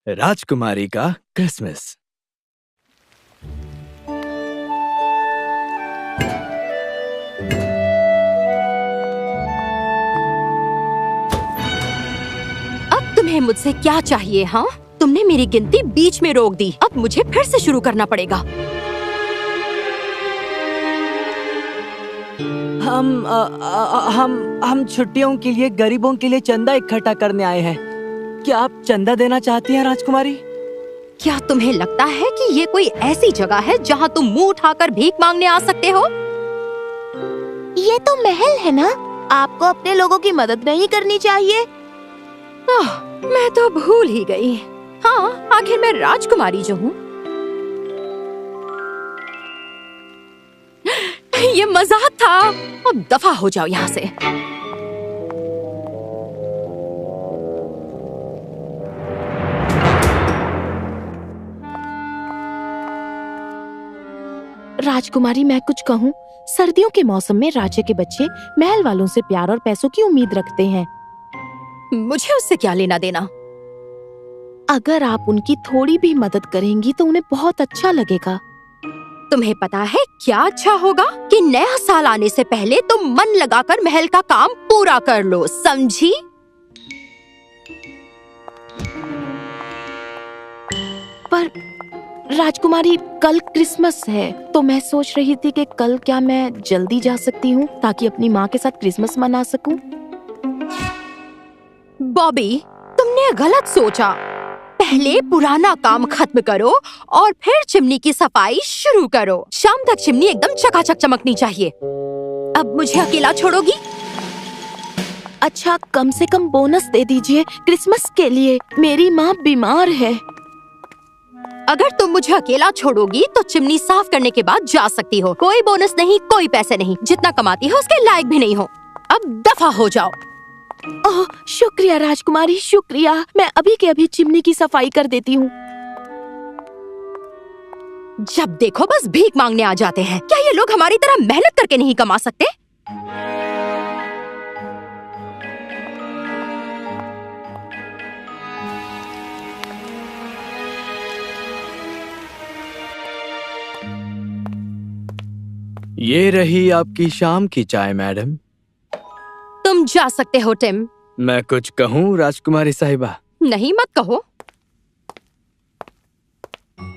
राजकुमारी का क्रिसमस। अब तुम्हें मुझसे क्या चाहिए? हाँ, तुमने मेरी गिनती बीच में रोक दी। अब मुझे फिर से शुरू करना पड़ेगा। हम छुट्टियों के लिए गरीबों के लिए चंदा इकट्ठा करने आए हैं। क्या आप चंदा देना चाहती हैं राजकुमारी? क्या तुम्हें लगता है कि ये कोई ऐसी जगह है जहाँ तुम मुंह उठाकर भीख मांगने आ सकते हो? ये तो महल है ना, आपको अपने लोगों की मदद नहीं करनी चाहिए। मैं तो भूल ही गई। हाँ, आखिर मैं राजकुमारी जो हूँ। ये मजाक था। अब दफा हो जाओ यहाँ से। राजकुमारी, मैं कुछ कहूँ? सर्दियों के मौसम में राज्य के बच्चे महल वालों से प्यार और पैसों की उम्मीद रखते हैं। मुझे उससे क्या लेना देना? अगर आप उनकी थोड़ी भी मदद करेंगी तो उन्हें बहुत अच्छा लगेगा। तुम्हें पता है क्या अच्छा होगा? कि नया साल आने से पहले तुम मन लगाकर महल का काम पूरा कर लो, समझी? पर राजकुमारी, कल क्रिसमस है, तो मैं सोच रही थी कि कल क्या मैं जल्दी जा सकती हूँ ताकि अपनी माँ के साथ क्रिसमस मना सकूं? बॉबी, तुमने गलत सोचा। पहले पुराना काम खत्म करो और फिर चिमनी की सफाई शुरू करो। शाम तक चिमनी एकदम चकाचक चमकनी चाहिए। अब मुझे अकेला छोड़ोगी? अच्छा, कम से कम बोनस दे दीजिए क्रिसमस के लिए। मेरी माँ बीमार है। अगर तुम मुझे अकेला छोड़ोगी तो चिमनी साफ करने के बाद जा सकती हो। कोई बोनस नहीं, कोई पैसे नहीं। जितना कमाती हो उसके लायक भी नहीं हो। अब दफा हो जाओ। ओह, शुक्रिया राजकुमारी, शुक्रिया। मैं अभी के अभी चिमनी की सफाई कर देती हूँ। जब देखो बस भीख मांगने आ जाते हैं। क्या ये लोग हमारी तरह मेहनत करके नहीं कमा सकते? ये रही आपकी शाम की चाय, मैडम। तुम जा सकते हो, टिम। मैं कुछ कहूँ राजकुमारी साहिबा? नहीं, मत कहो।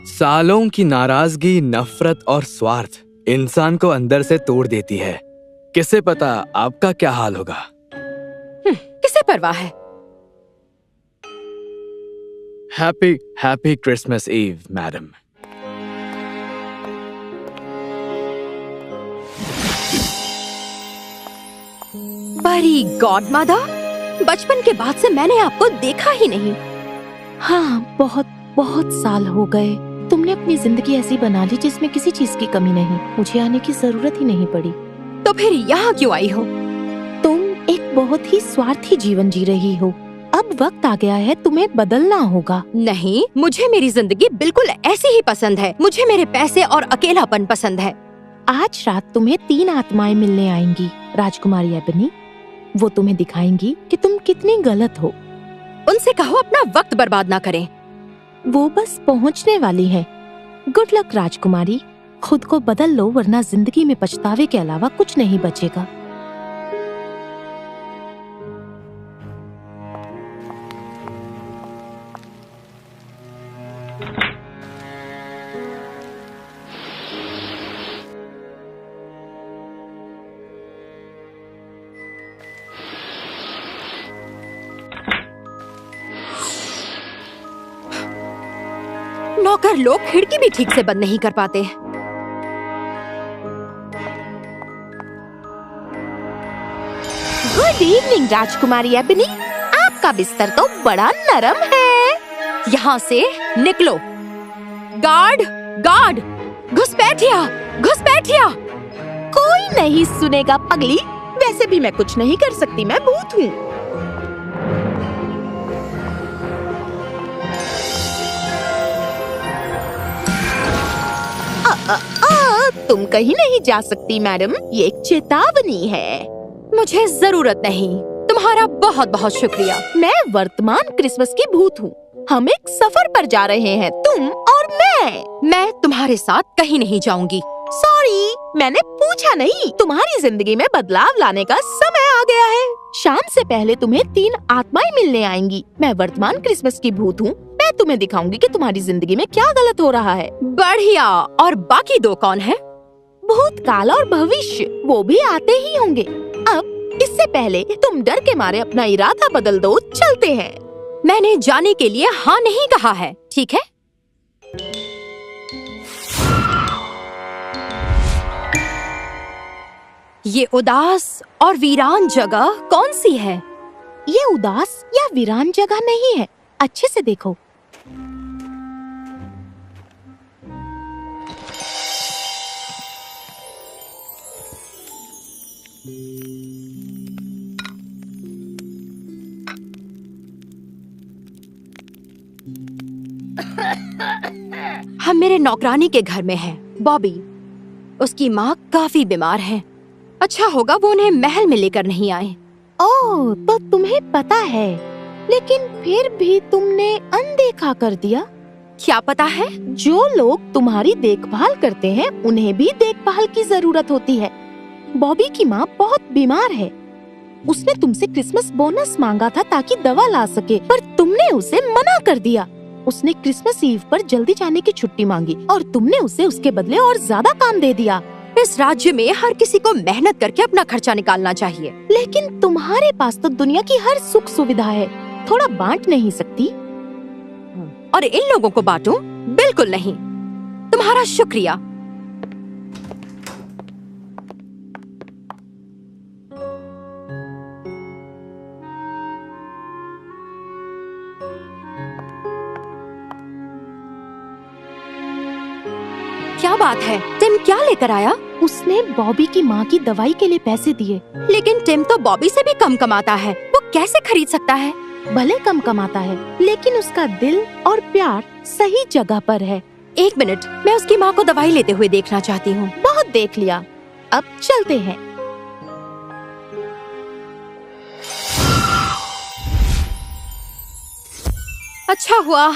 सालों की नाराजगी, नफरत और स्वार्थ इंसान को अंदर से तोड़ देती है। किसे पता आपका क्या हाल होगा। किसे परवाह है? Happy Christmas Eve, madam. बड़ी गॉड मदर, बचपन के बाद से मैंने आपको देखा ही नहीं। हाँ, बहुत बहुत साल हो गए। तुमने अपनी जिंदगी ऐसी बना ली जिसमें किसी चीज की कमी नहीं। मुझे आने की जरूरत ही नहीं पड़ी। तो फिर यहाँ क्यों आई हो? तुम एक बहुत ही स्वार्थी जीवन जी रही हो। अब वक्त आ गया है, तुम्हें बदलना होगा। नहीं, मुझे मेरी जिंदगी बिल्कुल ऐसी ही पसंद है। मुझे मेरे पैसे और अकेलापन पसंद है। आज रात तुम्हें 3 आत्माएं मिलने आएंगी, राजकुमारी एबनी। वो तुम्हें दिखाएंगी कि तुम कितनी गलत हो। उनसे कहो अपना वक्त बर्बाद ना करें। वो बस पहुंचने वाली हैं। गुड लक राजकुमारी। खुद को बदल लो, वरना जिंदगी में पछतावे के अलावा कुछ नहीं बचेगा। नौकर लोग खिड़की भी ठीक से बंद नहीं कर पाते। गुड इवनिंग राजकुमारी एबनी। आपका बिस्तर तो बड़ा नरम है। यहाँ से निकलो। गार्ड, गार्ड, घुसपैठिया, घुसपैठिया। कोई नहीं सुनेगा पगली। वैसे भी मैं कुछ नहीं कर सकती, मैं भूत हूँ। तुम कहीं नहीं जा सकती मैडम, ये एक चेतावनी है। मुझे जरूरत नहीं। तुम्हारा बहुत बहुत शुक्रिया। मैं वर्तमान क्रिसमस की भूत हूँ। हम एक सफर पर जा रहे हैं, तुम और मैं तुम्हारे साथ कहीं नहीं जाऊंगी। सॉरी, मैंने पूछा नहीं। तुम्हारी जिंदगी में बदलाव लाने का समय आ गया है। शाम से पहले तुम्हें 3 आत्माएं मिलने आएंगी। मैं वर्तमान क्रिसमस की भूत हूँ। मैं तुम्हें दिखाऊंगी कि तुम्हारी जिंदगी में क्या गलत हो रहा है। बढ़िया। और बाकी 2 कौन है? भूतकाल और भविष्य, वो भी आते ही होंगे। अब इससे पहले तुम डर के मारे अपना इरादा बदल दो। चलते हैं। मैंने जाने के लिए हाँ नहीं कहा है, ठीक है? ये उदास और वीरान जगह कौन सी है? ये उदास या वीरान जगह नहीं है, अच्छे से देखो। हम मेरे नौकरानी के घर में हैं, बॉबी। उसकी माँ काफी बीमार है। अच्छा होगा वो उन्हें महल में लेकर नहीं आए। ओह, तो तुम्हें पता है, लेकिन फिर भी तुमने अनदेखा कर दिया। क्या पता है? जो लोग तुम्हारी देखभाल करते हैं उन्हें भी देखभाल की जरूरत होती है। बॉबी की माँ बहुत बीमार है। उसने तुमसे क्रिसमस बोनस मांगा था ताकि दवा ला सके, पर तुमने उसे मना कर दिया। उसने क्रिसमस ईव पर जल्दी जाने की छुट्टी मांगी और तुमने उसे उसके बदले और ज्यादा काम दे दिया। इस राज्य में हर किसी को मेहनत करके अपना खर्चा निकालना चाहिए। लेकिन तुम्हारे पास तो दुनिया की हर सुख सुविधा है, थोड़ा बांट नहीं सकती? और इन लोगों को बांटूं? बिल्कुल नहीं। तुम्हारा शुक्रिया। क्या बात है? टिम क्या लेकर आया? उसने बॉबी की माँ की दवाई के लिए पैसे दिए। लेकिन टिम तो बॉबी से भी कम कमाता है, वो कैसे खरीद सकता है? भले कम कमाता है, लेकिन उसका दिल और प्यार सही जगह पर है। 1 मिनट, मैं उसकी माँ को दवाई लेते हुए देखना चाहती हूँ। बहुत देख लिया, अब चलते हैं। अच्छा हुआ।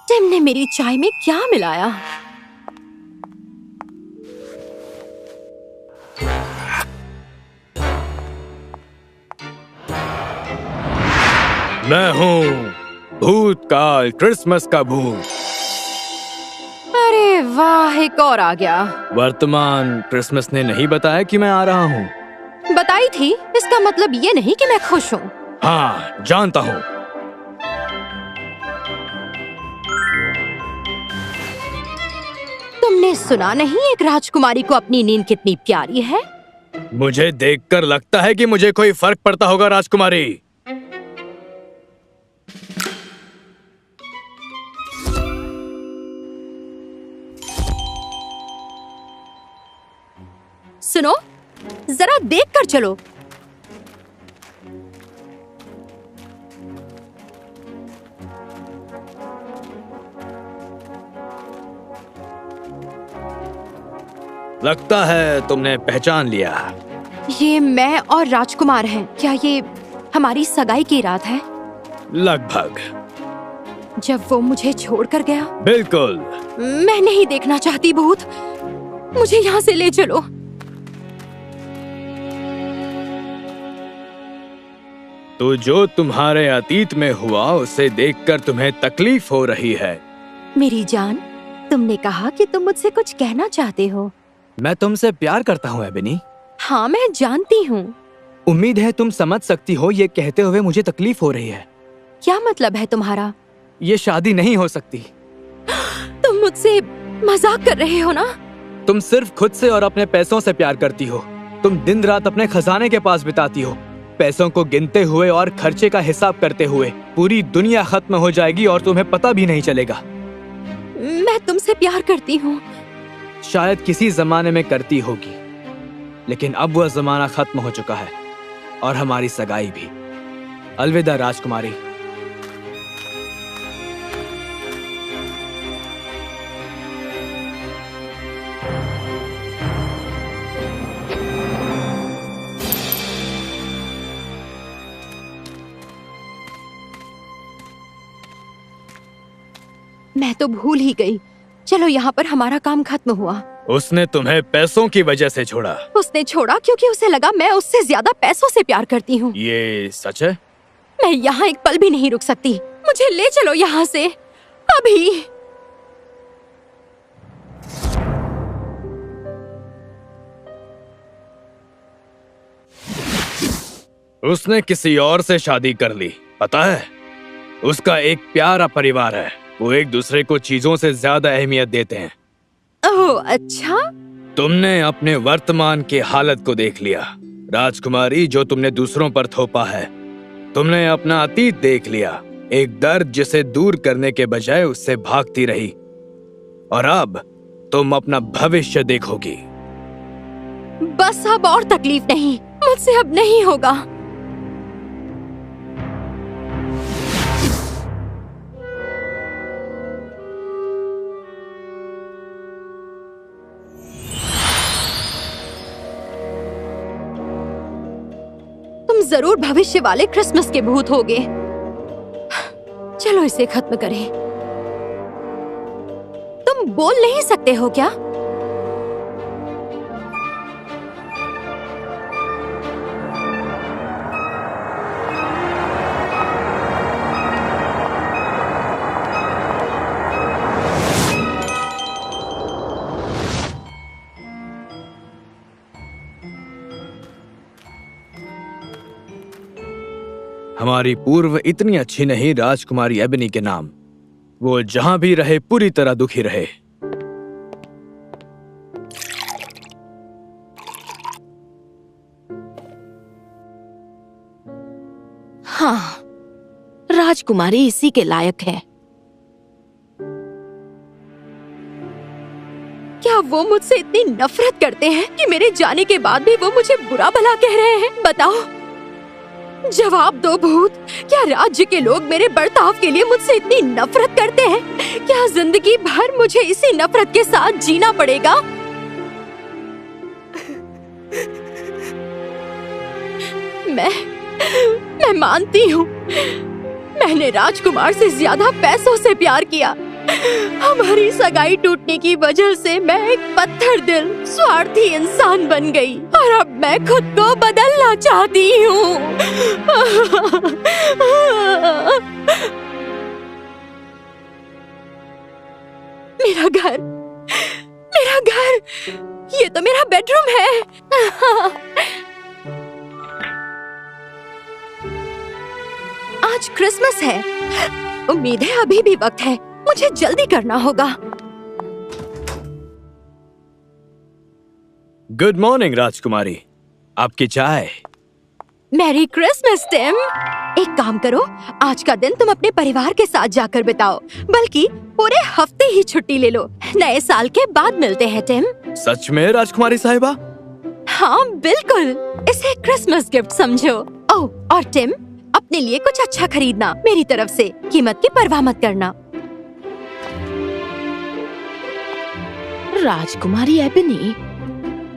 टिम ने मेरी चाय में क्या मिलाया? मैं हूँ भूतकाल क्रिसमस का भूत। अरे वाह, एक और आ गया। वर्तमान क्रिसमस ने नहीं बताया कि मैं आ रहा हूँ। बताई थी, इसका मतलब ये नहीं कि मैं खुश हूँ। हाँ, जानता हूँ। तुमने सुना नहीं एक राजकुमारी को अपनी नींद कितनी प्यारी है? मुझे देखकर लगता है कि मुझे कोई फर्क पड़ता होगा, राजकुमारी। सुनो, जरा देख कर चलो। लगता है तुमने पहचान लिया। ये मैं और राजकुमार हैं। क्या ये हमारी सगाई की रात है? लगभग। जब वो मुझे छोड़कर गया? बिल्कुल। मैं नहीं देखना चाहती भूत, मुझे यहाँ से ले चलो। तो जो तुम्हारे अतीत में हुआ उसे देखकर तुम्हें तकलीफ हो रही है। मेरी जान, तुमने कहा कि तुम मुझसे कुछ कहना चाहते हो। मैं तुमसे प्यार करता हूँ एबनी। हाँ, मैं जानती हूँ। उम्मीद है तुम समझ सकती हो ये कहते हुए मुझे तकलीफ हो रही है। क्या मतलब है तुम्हारा? ये शादी नहीं हो सकती। तुम मुझसे मजाक कर रहे हो ना? तुम सिर्फ खुद से और अपने पैसों से प्यार करती हो। तुम दिन रात अपने खजाने के पास बिताती हो, पैसों को गिनते हुए और खर्चे का हिसाब करते हुए। पूरी दुनिया खत्म हो जाएगी और तुम्हें पता भी नहीं चलेगा। मैं तुमसे प्यार करती हूँ। शायद किसी जमाने में करती होगी, लेकिन अब वह जमाना खत्म हो चुका है और हमारी सगाई भी। अलविदा राजकुमारी। मैं तो भूल ही गई। चलो यहाँ पर हमारा काम खत्म हुआ। उसने तुम्हें पैसों की वजह से छोड़ा। उसने छोड़ा क्योंकि उसे लगा मैं उससे ज्यादा पैसों से प्यार करती हूँ। ये सच है? मैं यहाँ एक पल भी नहीं रुक सकती। मुझे ले चलो यहाँ से अभी। उसने किसी और से शादी कर ली, पता है? उसका एक प्यारा परिवार है। वो एक दूसरे को चीजों से ज्यादा अहमियत देते हैं। ओह अच्छा। तुमने अपने वर्तमान की हालत को देख लिया राजकुमारी, जो तुमने दूसरों पर थोपा है। तुमने अपना अतीत देख लिया, एक दर्द जिसे दूर करने के बजाय उससे भागती रही। और अब तुम अपना भविष्य देखोगी। बस अब और तकलीफ नहीं, मुझसे अब नहीं होगा। तुम जरूर भविष्य वाले क्रिसमस के भूत होगे। चलो इसे खत्म करें। तुम बोल नहीं सकते हो क्या? हमारी पूर्व इतनी अच्छी नहीं राजकुमारी एबनी के नाम। वो जहां भी रहे पूरी तरह दुखी रहे। हाँ, राजकुमारी इसी के लायक है। क्या वो मुझसे इतनी नफरत करते हैं कि मेरे जाने के बाद भी वो मुझे बुरा भला कह रहे हैं? बताओ, जवाब दो भूत। क्या राज्य के लोग मेरे बर्ताव के लिए मुझसे इतनी नफरत करते हैं? क्या जिंदगी भर मुझे इसी नफरत के साथ जीना पड़ेगा? मैं मानती हूँ, मैंने राजकुमार से ज्यादा पैसों से प्यार किया। हमारी सगाई टूटने की वजह से मैं एक पत्थर दिल स्वार्थी इंसान बन गई और अब मैं खुद को बदलना चाहती हूँ। मेरा घर, ये तो मेरा बेडरूम है। आज क्रिसमस है। उम्मीद है अभी भी वक्त है। मुझे जल्दी करना होगा। गुड मॉर्निंग राजकुमारी, आपकी चाय। Merry Christmas Tim. एक काम करो, आज का दिन तुम अपने परिवार के साथ जाकर बिताओ, बल्कि पूरे हफ्ते ही छुट्टी ले लो। नए साल के बाद मिलते हैं टिम। सच में राजकुमारी साहिबा? हाँ बिल्कुल, इसे क्रिसमस गिफ्ट समझो। ओह और टिम, अपने लिए कुछ अच्छा खरीदना मेरी तरफ से। कीमत की परवाह मत करना। राजकुमारी एबनी।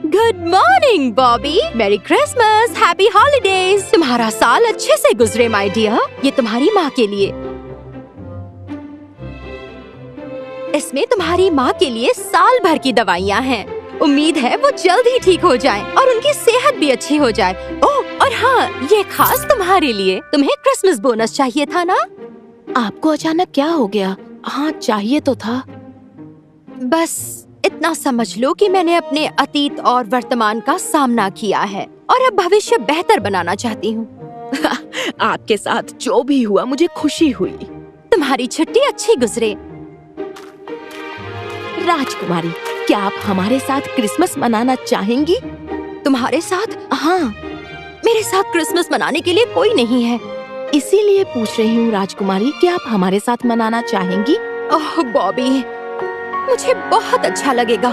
Good morning Bobby. मेरी क्रिसमस, हैप्पी हॉलीडेज। तुम्हारा साल अच्छे से गुजरे माय डियर। ये तुम्हारी माँ के लिए। इसमें तुम्हारी माँ के लिए साल भर की दवाइयाँ हैं। उम्मीद है वो जल्द ही ठीक हो जाएं और उनकी सेहत भी अच्छी हो जाए। ओह और हाँ, ये खास तुम्हारे लिए। तुम्हें क्रिसमस बोनस चाहिए था ना? आपको अचानक क्या हो गया? हाँ चाहिए तो था। बस इतना समझ लो कि मैंने अपने अतीत और वर्तमान का सामना किया है और अब भविष्य बेहतर बनाना चाहती हूँ। आपके साथ जो भी हुआ मुझे खुशी हुई। तुम्हारी छुट्टी अच्छी गुजरे। राजकुमारी, क्या आप हमारे साथ क्रिसमस मनाना चाहेंगी? तुम्हारे साथ? हाँ। मेरे साथ क्रिसमस मनाने के लिए कोई नहीं है। इसीलिए पूछ रही हूँ राजकुमारी, क्या आप हमारे साथ मनाना चाहेंगी? ओह बॉबी, मुझे बहुत अच्छा लगेगा।